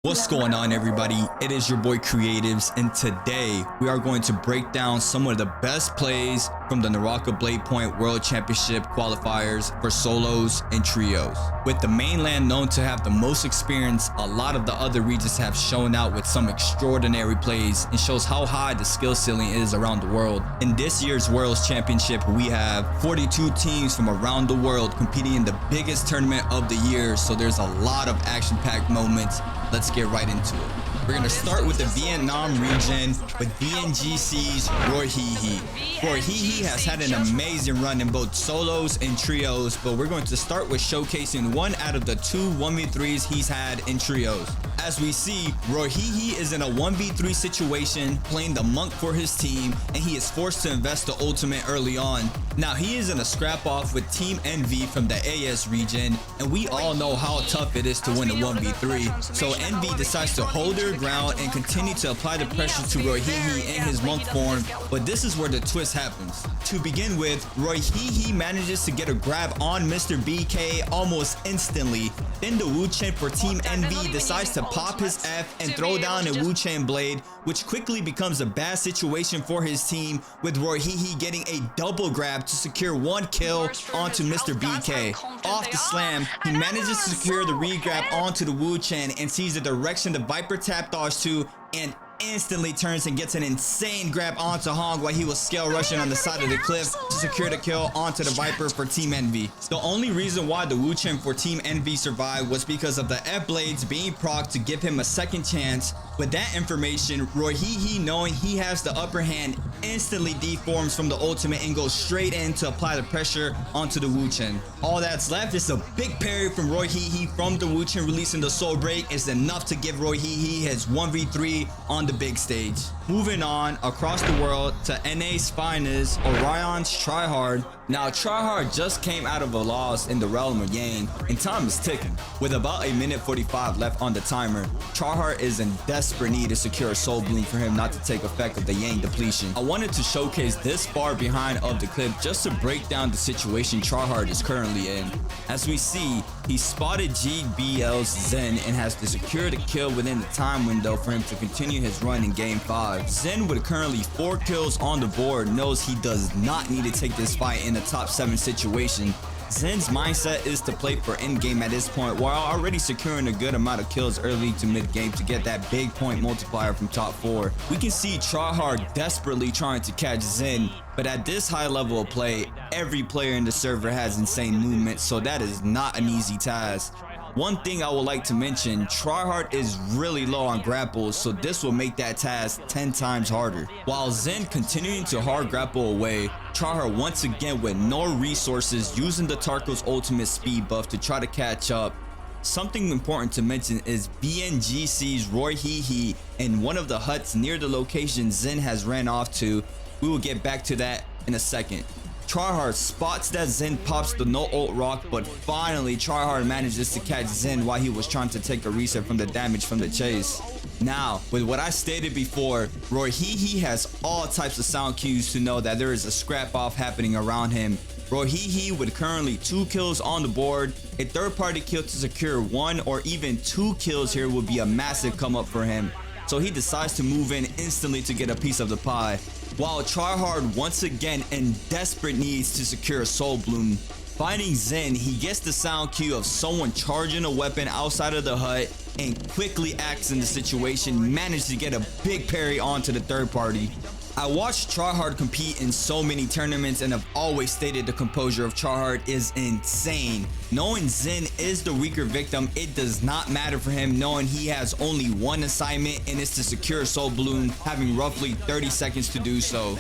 What's going on, everybody? It is your boy Creatives, and today we are going to break down some of the best plays from the Naraka Bladepoint World Championship qualifiers for solos and trios. With the mainland known to have the most experience, a lot of the other regions have shown out with some extraordinary plays and shows how high the skill ceiling is around the world. In this year's World Championship, we have 42 teams from around the world competing in the biggest tournament of the year, so there's a lot of action-packed moments. Let's get right into it. We're going to start with the Vietnam region with VNGC's Rohihi. Rohihi has had an amazing run in both solos and trios, but we're going to start with showcasing one out of the two 1v3s he's had in trios. As we see, Rohihi is in a 1v3 situation playing the monk for his team, and he is forced to invest the ultimate early on. Now he is in a scrap off with Team Envy from the AS region, and we all know how tough it is to win a 1v3. So Envy decides to hold their ground and continue to apply the pressure to Rohihi in his monk form, but this is where the twist happens. To begin with, Rohihi manages to get a grab on Mr. BK almost instantly. Then the Wu Chen for Team Envy decides to pop his F and throw down a Wu Chen blade, which quickly becomes a bad situation for his team, with Rohihi getting a double grab to secure one kill onto Mr. BK. Off the slam, he manages to secure the re-grab onto the Wu Chen and sees the direction the Viper tap dodge to, and instantly turns and gets an insane grab onto Hong while he was scale rushing on the side of the cliff to secure the kill onto the Viper for Team Envy. The only reason why the Wu Chen for Team Envy survived was because of the F blades being procced to give him a second chance. With that information, Rohihi, knowing he has the upper hand, instantly deforms from the ultimate and goes straight in to apply the pressure onto the Wu Chen. All that's left is a big parry from Rohihi from the Wu Chen, releasing the soul break is enough to give Rohihi his 1v3 on the big stage. Moving on across the world to NA's finest, Orion's Tryhard. Now Tryhard just came out of a loss in the realm of Yang, and time is ticking. With about a minute 45 left on the timer, Tryhard is in desperate need to secure a soul bloom for him not to take effect of the Yang depletion. I wanted to showcase this far behind of the clip just to break down the situation Tryhard is currently in. As we see, he spotted GBL's Zen and has to secure the kill within the time window for him to continue his run in game 5. Zen, with currently 4 kills on the board, knows he does not need to take this fight in a top 7 situation. Zen's mindset is to play for endgame at this point, while already securing a good amount of kills early to mid game to get that big point multiplier from top 4. We can see Tryhard desperately trying to catch Zen, but at this high level of play, every player in the server has insane movement, so that is not an easy task. One thing I would like to mention, Tryhard is really low on grapples, so this will make that task 10 times harder. While Zen continuing to hard grapple away, Tryhard once again with no resources, using the Tarko's ultimate speed buff to try to catch up. Something important to mention is VNGC's Rohihi in one of the huts near the location Zen has ran off to. We will get back to that in a second. Tryhard spots that Zen pops the no ult rock, but finally Tryhard manages to catch Zen while he was trying to take a reset from the damage from the chase. Now, with what I stated before, Rohihi has all types of sound cues to know that there is a scrap off happening around him. Rohihi, with currently 2 kills on the board, a third party kill to secure 1 or even 2 kills here would be a massive come up for him. So he decides to move in instantly to get a piece of the pie. While Tryhard once again in desperate needs to secure a soul bloom. Finding Zen, he gets the sound cue of someone charging a weapon outside of the hut and quickly acts in the situation, managed to get a big parry onto the third party. I watched Tryhard compete in so many tournaments and have always stated the composure of Tryhard is insane. Knowing Zen is the weaker victim, it does not matter for him, knowing he has only one assignment and is to secure Soul Bloom, having roughly 30 seconds to do so.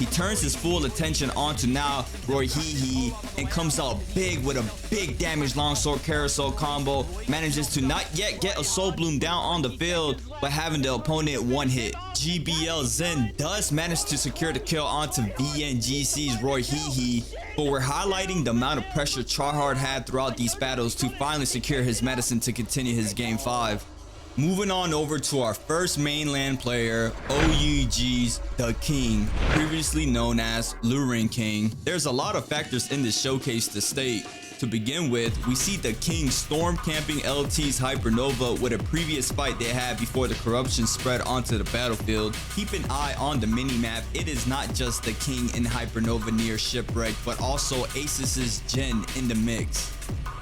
He turns his full attention onto now Rohihi and comes out big with a big damage longsword carousel combo, manages to not yet get a Soul Bloom down on the field, but having the opponent one hit. GBL Zen does manage to secure the kill onto VNGC's Rohihi, but we're highlighting the amount of pressure Tryhard had throughout these battles to finally secure his medicine to continue his game 5. Moving on over to our first mainland player, OUG's The King, previously known as Luring King. There's a lot of factors in this showcase to state. To begin with, we see the King storm camping LT's Hypernova with a previous fight they had before the corruption spread onto the battlefield. Keep an eye on the minimap. It is not just the King and Hypernova near shipwreck, but also Asus's Jin in the mix.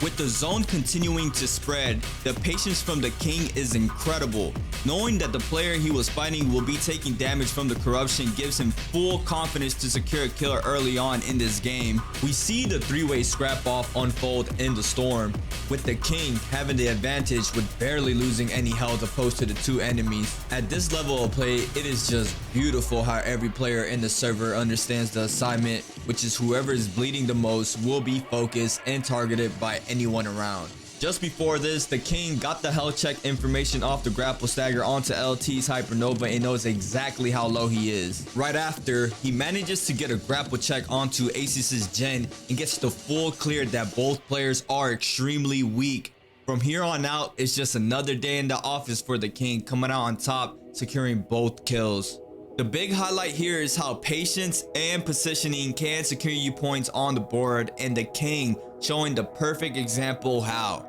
With the zone continuing to spread, the patience from the King is incredible. Knowing that the player he was fighting will be taking damage from the corruption gives him full confidence to secure a kill early on in this game. We see the three-way scrap off unfold in the storm, with the King having the advantage with barely losing any health opposed to the two enemies. At this level of play, it is just beautiful how every player in the server understands the assignment, which is whoever is bleeding the most will be focused and targeted by anyone around. Just before this, the King got the health check information off the grapple stagger onto LT's Hypernova and knows exactly how low he is. Right after, he manages to get a grapple check onto Asus's Jin and gets the full clear that both players are extremely weak. From here on out, it's just another day in the office for the King, coming out on top, securing both kills. The big highlight here is how patience and positioning can secure you points on the board, and the King showing the perfect example how.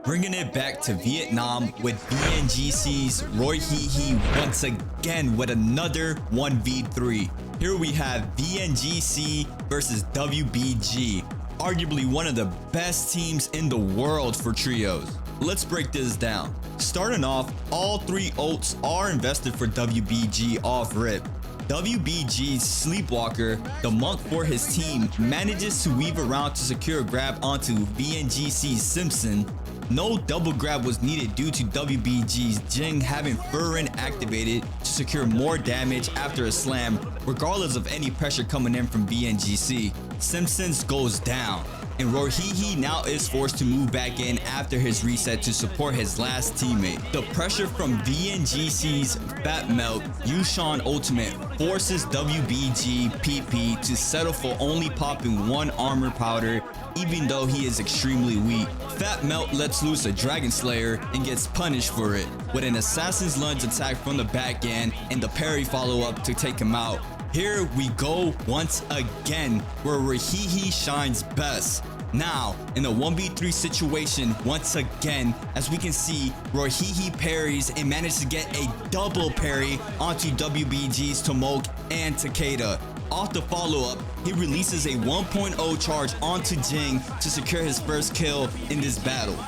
Bringing it back to Vietnam with BNGC's Rohihi once again with another 1v3. Here we have BNGC versus WBG, arguably one of the best teams in the world for trios. Let's break this down. Starting off, all three ults are invested for WBG off rip. WBG's Sleepwalker, the monk for his team, manages to weave around to secure a grab onto BNGC's Simpson. No double grab was needed due to WBG's Jing having Furin activated to secure more damage after a slam, regardless of any pressure coming in from BNGC. Simpsons goes down, and Rohihi now is forced to move back in after his reset to support his last teammate. The pressure from BNGC's Fat Melt Yushan ultimate forces WBG PP to settle for only popping one armor powder, even though he is extremely weak. Fat Melt lets loose a Dragon Slayer and gets punished for it, with an Assassin's Lunge attack from the back end and the parry follow-up to take him out. Here we go once again, where Rohihi shines best. Now, in a 1v3 situation once again, as we can see, Rohihi parries and manages to get a double parry onto WBG's Tomok and Takeda. Off the follow-up, he releases a 1.0 charge onto Jing to secure his first kill in this battle.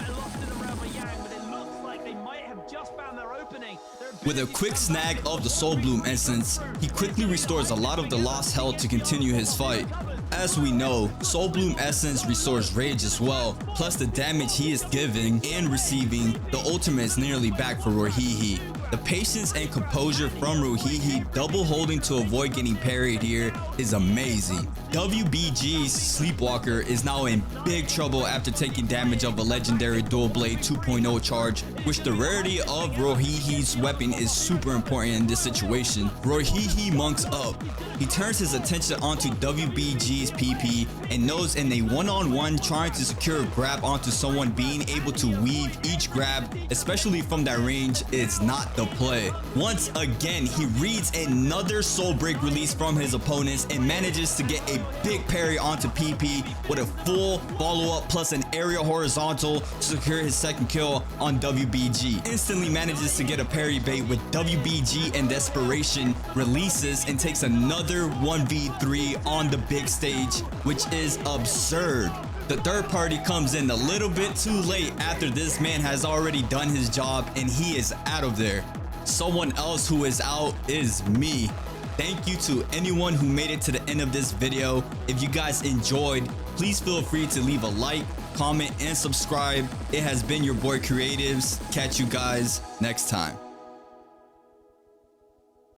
With a quick snag of the Soul Bloom Essence, he quickly restores a lot of the lost health to continue his fight. As we know, Soul Bloom Essence restores rage as well, plus the damage he is giving and receiving, the ultimate is nearly back for Rohihi. The patience and composure from Rohihi double holding to avoid getting parried here is amazing. WBG's Sleepwalker is now in big trouble after taking damage of a legendary dual blade 2.0 charge, which the rarity of Rohihi's weapon is super important in this situation. Rohihi monks up. He turns his attention onto WBG's PP and knows in a one-on-one trying to secure a grab onto someone, being able to weave each grab, especially from that range, is not the play. Once again, he reads another soul break release from his opponents and manages to get a big parry onto PP with a full follow-up plus an aerial horizontal to secure his second kill on WBG. Instantly manages to get a parry bait with WBG and Desperation releases and takes another 1v3 on the big stage, which is absurd. The third party comes in a little bit too late after this man has already done his job and he is out of there. Someone else who is out is me. Thank you to anyone who made it to the end of this video. If you guys enjoyed, please feel free to leave a like, comment, and subscribe. It has been your boy Creatives. Catch you guys next time.